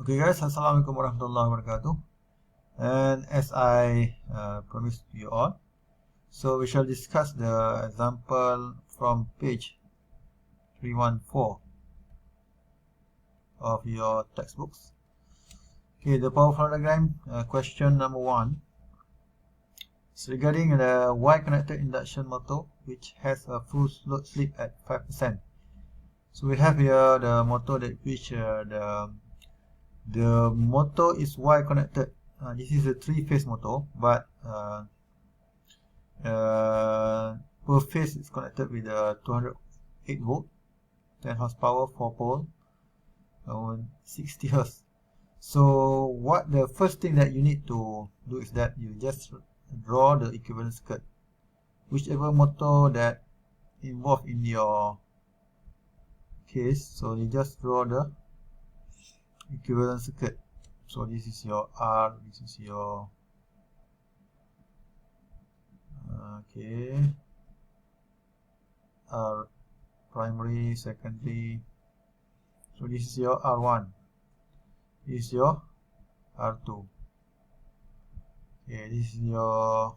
Okay guys, Assalamualaikum warahmatullahi wabarakatuh. And as I promised you all, so we shall discuss the example from page 314 of your textbooks. Okay, the power flow diagram, question number 1 is regarding the Y-connected induction motor which has a full load slip at 5%. So we have here the motor that which the motor is Y connected. This is a 3-phase motor, but per phase is connected with a 208 volt, 10 horsepower, 4 pole, 60 hertz. So what the first thing that you need to do is that you just draw the equivalent circuit. Whichever motor that involved in your case, so you just draw the equivalent circuit. So this is your R, this is your R primary, secondary. So this is your R1, this is your R2. Okay, this is your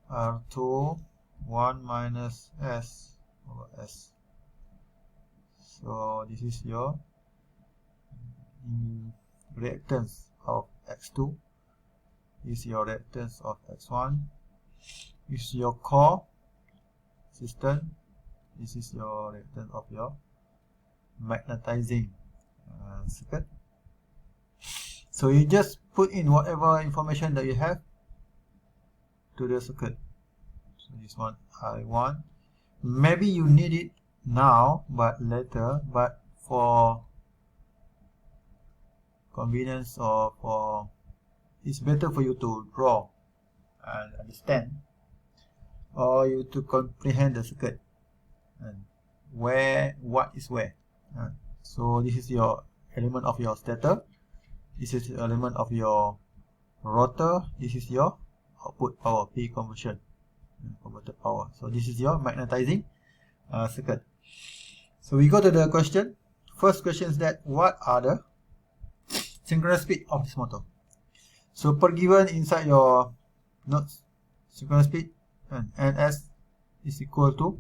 R2, 1 minus S over S. So this is your reactance of X2, this is your reactance of X1, this is your core resistance, this is your reactance of your magnetizing circuit. So you just put in whatever information that you have to the circuit. So this one I1, maybe you need it now but later, but for convenience or for it's better for you to draw and understand, or you to comprehend the circuit and where what is where. So this is your element of your stator, this is the element of your rotor, this is your output power, P conversion, converted power. So this is your magnetizing circuit. So we go to the question. First question is that what are the synchronous speed of this motor? So per given inside your notes, synchronous speed and NS is equal to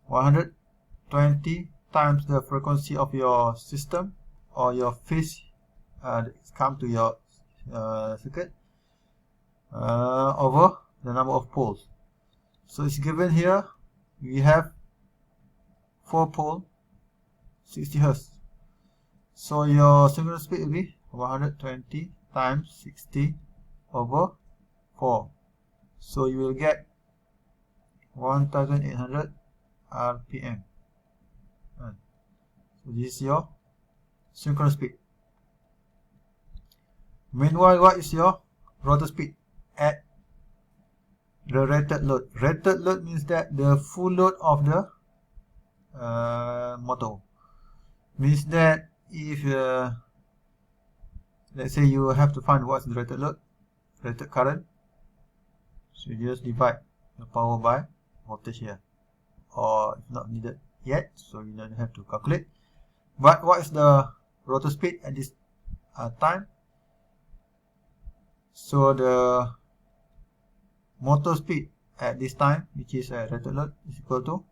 120 times the frequency of your system or your phase come to your circuit over the number of poles. So it's given here we have 4 pole, 60 hertz. So your synchronous speed will be 120 times 60 over 4. So you will get 1800 RPM. So this is your synchronous speed. Meanwhile, what is your rotor speed at the rated load? Rated load means that the full load of the motor. Means that if let's say you have to find what's the rated load, rated current, so you just divide the power by voltage here, or if not needed yet, so you don't have to calculate. But what is the rotor speed at this time? So the motor speed at this time, which is rated load, is equal to,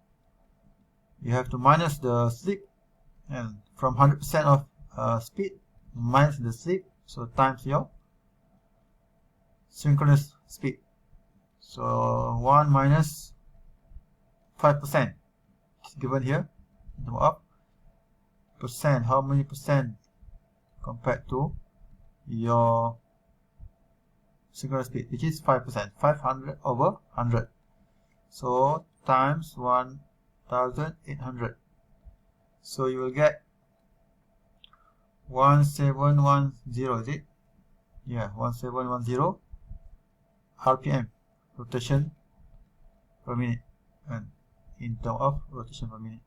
you have to minus the slip, and from 100% of speed minus the slip, so times your synchronous speed. So 1 minus 5% is given here. Number of percent, how many percent compared to your synchronous speed, which is 5%, 500 over 100. So times 1800. So you will get 1710, is it? Yeah, 1710 RPM, rotation per minute, and in terms of rotation per minute.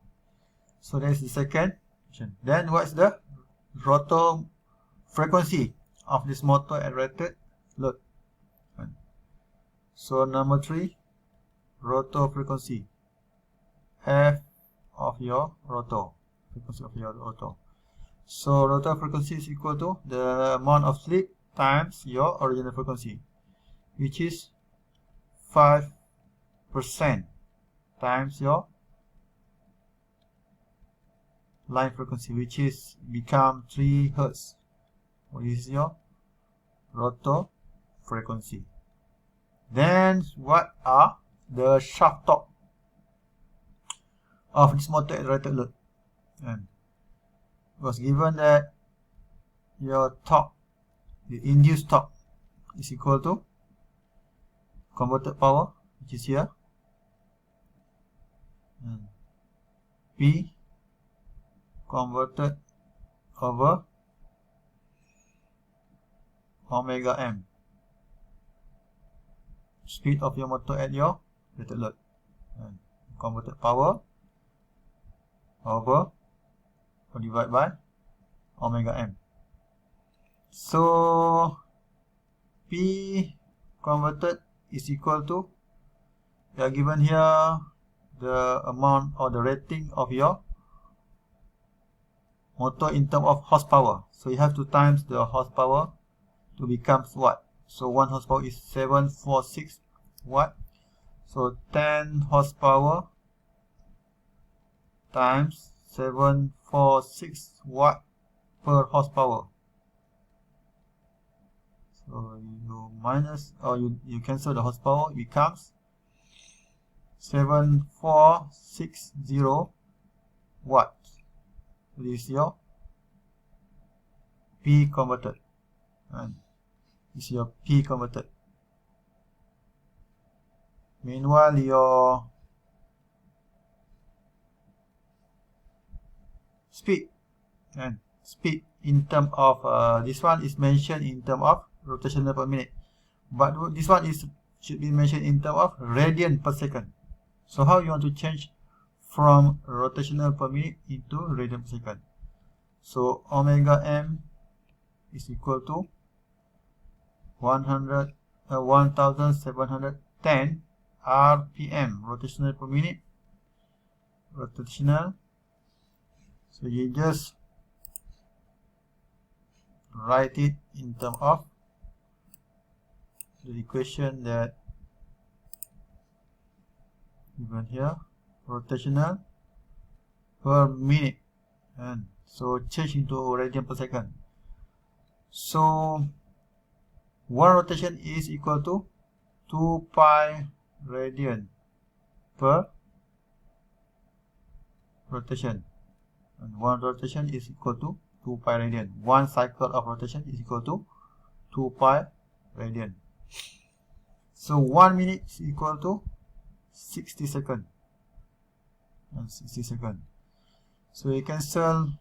So that is the second question. Then what is the rotor frequency of this motor at rated load? So number 3, rotor frequency, F of your rotor, frequency of your rotor. So rotor frequency is equal to the amount of slip times your original frequency, which is 5% times your line frequency, which is become 3 Hz. This is your rotor frequency. Then what are the shaft torque of this motor at rated load? And it was given that your torque, the induced torque, is equal to converted power, which is here, and P converted over omega m, speed of your motor at your rated load, and converted power over or divided by omega m. So P converted is equal to, they are given here the amount or the rating of your motor in terms of horsepower. So you have to times the horsepower to become what? So 1 horsepower is 746 watt. So 10 horsepower times 746 watt per horsepower. So you minus, or you cancel the horsepower, it becomes 7460 watt. This is your P converted, and this is your P converted. Meanwhile, your speed, and speed in terms of this one is mentioned in terms of rotational per minute, but this one should be mentioned in terms of radian per second. So how you want to change from rotational per minute into radian per second? So omega m is equal to 1710 rpm, rotational per minute, rotational. So you just write it in terms of the equation that given here, rotational per minute, and so change into radian per second. So one rotation is equal to 2 pi radian per rotation, and one rotation is equal to 2 pi radian. One cycle of rotation is equal to 2 pi radian. So 1 minute is equal to 60 seconds, and 60 seconds. So you cancel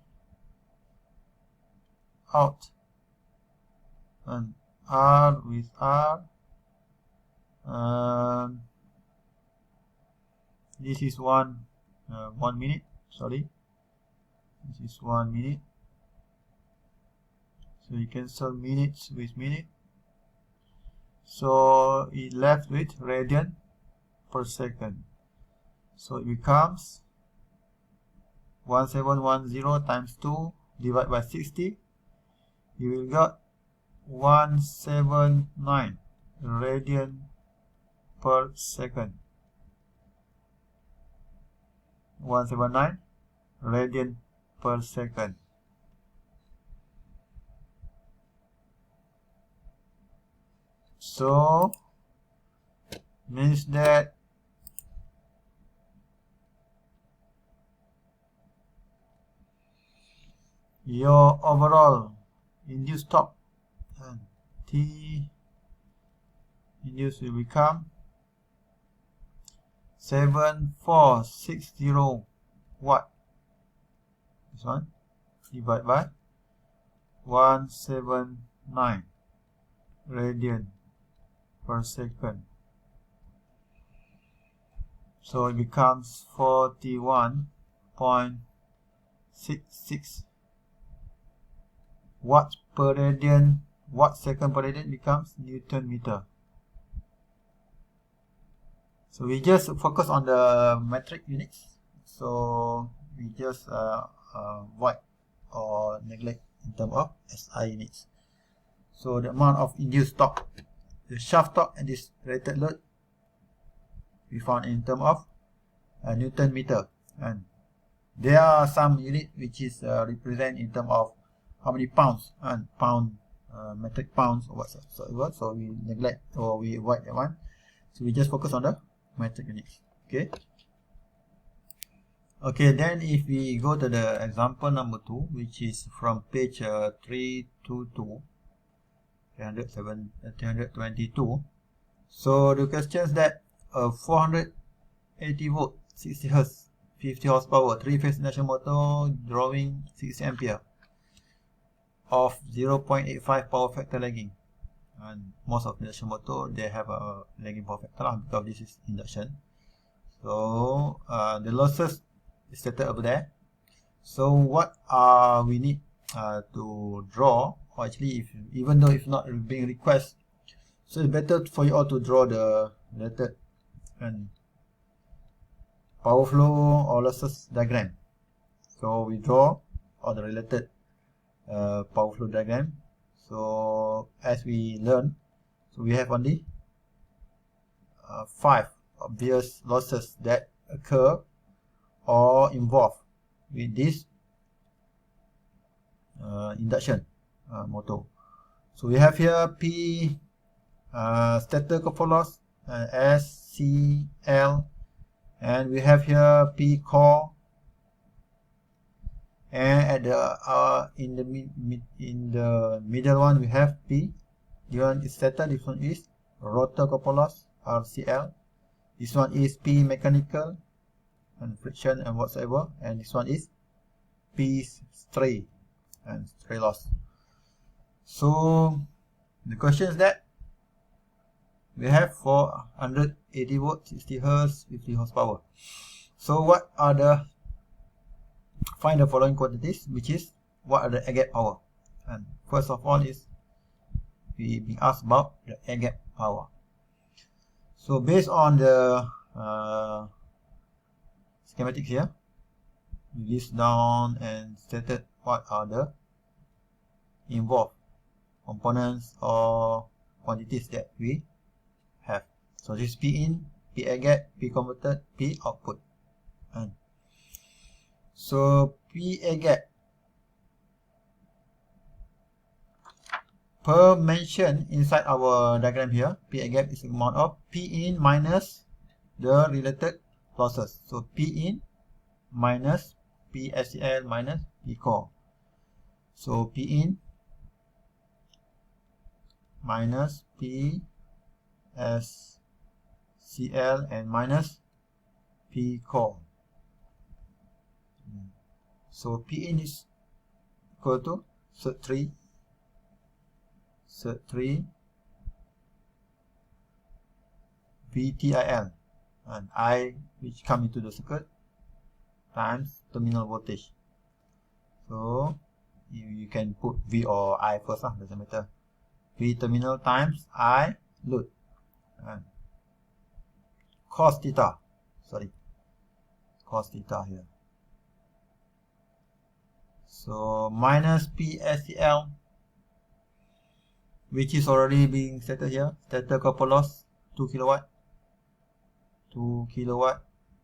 out, and R with R, and this is 1 minute, sorry, this is 1 minute. So you cancel minutes with minute, so it left with radian per second. So it becomes 1710 times 2 divided by 60. You will get 179 radian per second. 179 radian per second. So means that your overall induced torque, and T induced will become 7460 watt. This one divided by 179 radian per second. So it becomes 41.66 watt per radian. Watt second per radian becomes Newton meter. So we just focus on the metric units. So we just void or neglect in terms of SI units. So the amount of induced torque, the shaft torque and this rated load, we found in terms of Newton meter, and there are some unit which is represent in terms of how many pounds, and pound, metric pounds or whatsoever. So we neglect or we avoid that one. So we just focus on the metric units. Okay. Okay, then if we go to the example number 2, which is from page 322, 322. So the question is that 480 volt, 60 Hz, 50 horsepower, 3-phase induction motor drawing 60 ampere of 0.85 power factor lagging. And most of induction motor, they have a lagging power factor because this is induction. So the losses is stated over there. So what we need to draw, or actually even though if not being request, so it's better for you all to draw the related and power flow or losses diagram. So we draw all the related power flow diagram. So as we learn, so we have only 5 obvious losses that occur or involve with this induction motor. So we have here P stator copper loss, S, C, L, and we have here P core, and at the in the middle one we have P. This one is stator, this one is rotor copper loss, RCL. This one is P mechanical and friction and whatsoever, and this one is P stray and stray loss. So the question is that we have 480 volt, 60 Hz, 50 horsepower. So what are the, find the following quantities, which is what are the air gap power. And first of all is we being asked about the air gap power. So based on the schematics here, we list down and stated what are the involved components or quantities that we have. So this is P in, P air gap, P converted, P output. And so P air gap per mention inside our diagram here, P air gap is the amount of P in minus the related losses. So P in minus P SCL minus P core. So P in minus P SCL and minus P core. So P in is equal to cert 3 VTIL, and I which come into the circuit times terminal voltage. So you can put V or I first, doesn't matter. V terminal times I load, and cos theta here. So minus P SCL, which is already being stated here, stator copper loss 2 kilowatt,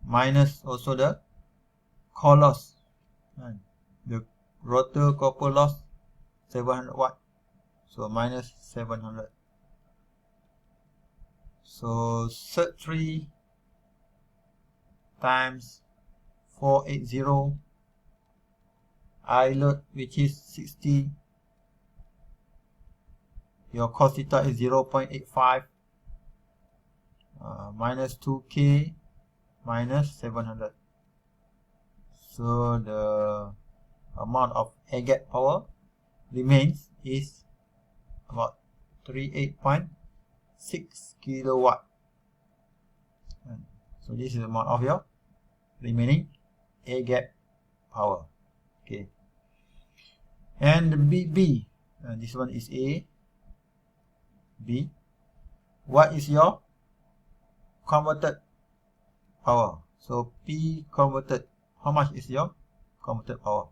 minus also the core loss, and the rotor copper loss 700 watt, so minus 700. So cert 3 times 480 I load, which is 60. Your cos theta is 0.85 minus 2k minus 700. So the amount of air gap power remains is about 38.6 kilowatt. And so this is the amount of your remaining air gap power. Okay. And the B, this one is A. B, what is your converted power? So P converted, how much is your converted power?